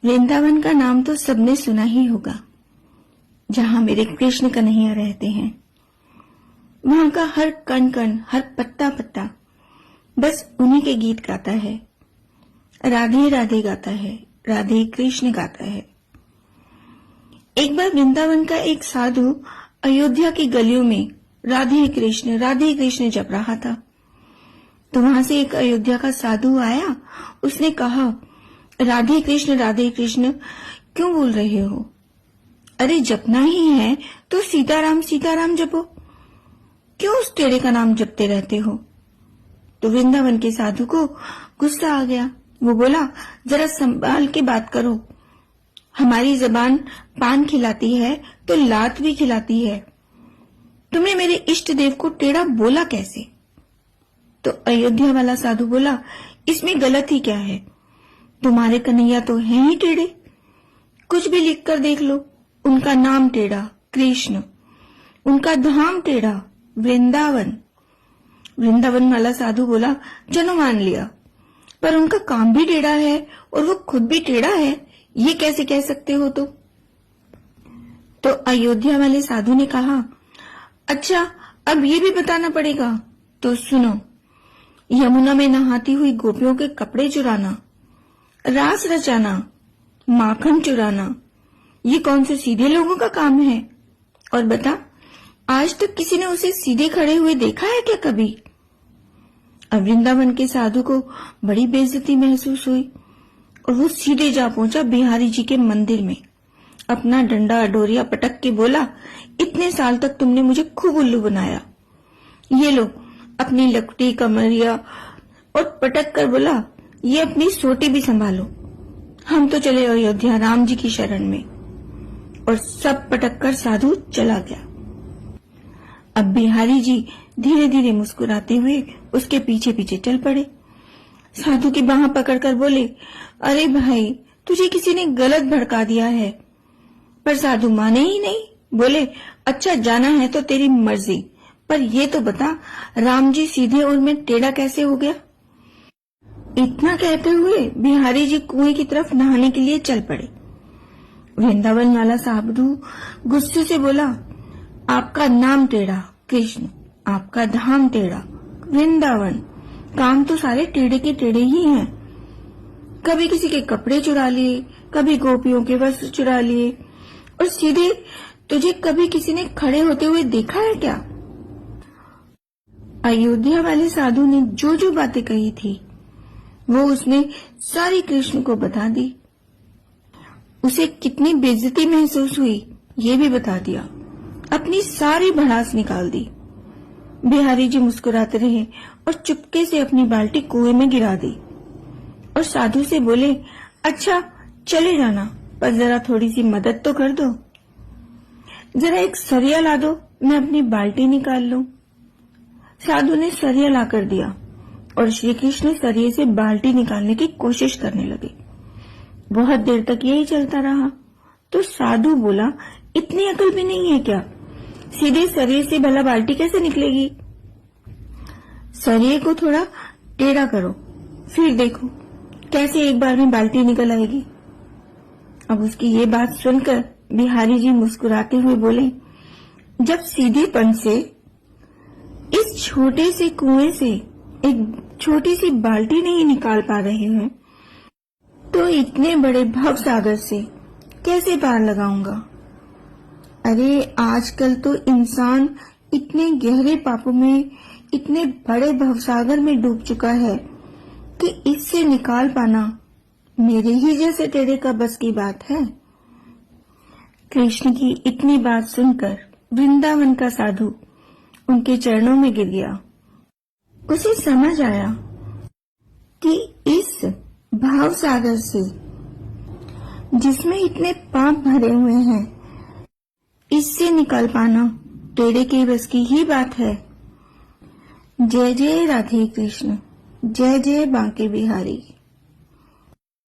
वृंदावन का नाम तो सबने सुना ही होगा, जहां मेरे कृष्ण कन्हैया रहते हैं। वहां का हर कण कण, हर पत्ता पत्ता बस उन्हीं के गीत गाता है। राधे राधे गाता है, राधे कृष्ण गाता है। एक बार वृंदावन का एक साधु अयोध्या की गलियों में राधे कृष्ण जप रहा था। तो वहां से एक अयोध्या का साधु आया। उसने कहा, राधे कृष्ण क्यों बोल रहे हो? अरे जपना ही है तो सीताराम सीताराम जपो, क्यों उस टेढ़े का नाम जपते रहते हो? तो वृंदावन के साधु को गुस्सा आ गया। वो बोला, जरा संभाल के बात करो, हमारी जबान पान खिलाती है तो लात भी खिलाती है। तुमने मेरे इष्ट देव को टेढ़ा बोला कैसे? तो अयोध्या वाला साधु बोला, इसमें गलत ही क्या है? तुम्हारे कन्हैया तो हैं ही टेढ़े, कुछ भी लिख कर देख लो। उनका नाम टेढ़ा कृष्ण, उनका धाम टेढ़ा वृंदावन। वृंदावन वाला साधु बोला, चलो मान लिया, पर उनका काम भी टेढ़ा है और वो खुद भी टेढ़ा है, ये कैसे कह सकते हो? तो अयोध्या वाले साधु ने कहा, अच्छा अब ये भी बताना पड़ेगा, तो सुनो। यमुना में नहाती हुई गोपियों के कपड़े चुराना, रास रचाना, माखन चुराना, ये कौन से सीधे लोगों का काम है? और बता, आज तक किसी ने उसे सीधे खड़े हुए देखा है क्या कभी? अब वृंदावन के साधु को बड़ी बेइज्जती महसूस हुई और वो सीधे जा पहुंचा बिहारी जी के मंदिर में। अपना डंडा डोरिया पटक के बोला, इतने साल तक तुमने मुझे खूब उल्लू बनाया, ये लो अपनी लकड़ी कमरिया, और पटक कर बोला, ये अपनी सोटी भी संभालो, हम तो चले अयोध्या राम जी की शरण में। और सब पटक कर साधु चला गया। अब बिहारी जी धीरे धीरे मुस्कुराते हुए उसके पीछे पीछे चल पड़े। साधु की बाह पकड़कर बोले, अरे भाई, तुझे किसी ने गलत भड़का दिया है। पर साधु माने ही नहीं, बोले, अच्छा जाना है तो तेरी मर्जी, पर ये तो बता, राम जी सीधे और मैं टेढ़ा कैसे हो गया? इतना कहते हुए बिहारी जी कुएं की तरफ नहाने के लिए चल पड़े। वृंदावन वाला साधु गुस्से से बोला, आपका नाम टेढ़ा कृष्ण, आपका धाम टेढ़ा वृंदावन, काम तो सारे टेढ़े के टेढ़े ही हैं। कभी किसी के कपड़े चुरा लिए, कभी गोपियों के वस्त्र चुरा लिए, और सीधे तुझे कभी किसी ने खड़े होते हुए देखा है क्या? अयोध्या वाले साधु ने जो जो बातें कही थी वो उसने सारी कृष्ण को बता दी। उसे कितनी बेइज्जती महसूस हुई ये भी बता दिया, अपनी सारी भड़ास निकाल दी। बिहारी जी मुस्कुराते रहे और चुपके से अपनी बाल्टी कुएं में गिरा दी और साधु से बोले, अच्छा चले जाना, पर जरा थोड़ी सी मदद तो कर दो, जरा एक सरिया ला दो, मैं अपनी बाल्टी निकाल लूं। साधु ने सरिया ला कर दिया और श्री कृष्ण सरिये से बाल्टी निकालने की कोशिश करने लगे। बहुत देर तक यही चलता रहा। तो साधु बोला, इतनी अकल भी नहीं है क्या? सीधे सरिये से भला बाल्टी कैसे निकलेगी? सरिये को थोड़ा टेढ़ा करो, फिर देखो कैसे एक बार में बाल्टी निकल आएगी। अब उसकी ये बात सुनकर बिहारी जी मुस्कुराते हुए बोले, जब सीधेपन से इस छोटे से कुएं से एक छोटी सी बाल्टी नहीं निकाल पा रहे हैं, तो इतने बड़े भव सागर से कैसे पार लगाऊंगा? अरे आजकल तो इंसान इतने गहरे पापों में, इतने बड़े भवसागर में डूब चुका है कि इससे निकाल पाना मेरे ही जैसे टेढ़े का बस की बात है। कृष्ण की इतनी बात सुनकर वृंदावन का साधु उनके चरणों में गिर गया। उसे समझ आया कि इस भाव सागर से, जिसमें इतने पाप भरे हुए हैं, इससे निकल पाना टेढ़े के बस की ही बात है। जय जय राधे कृष्ण, जय जय बांके बिहारी।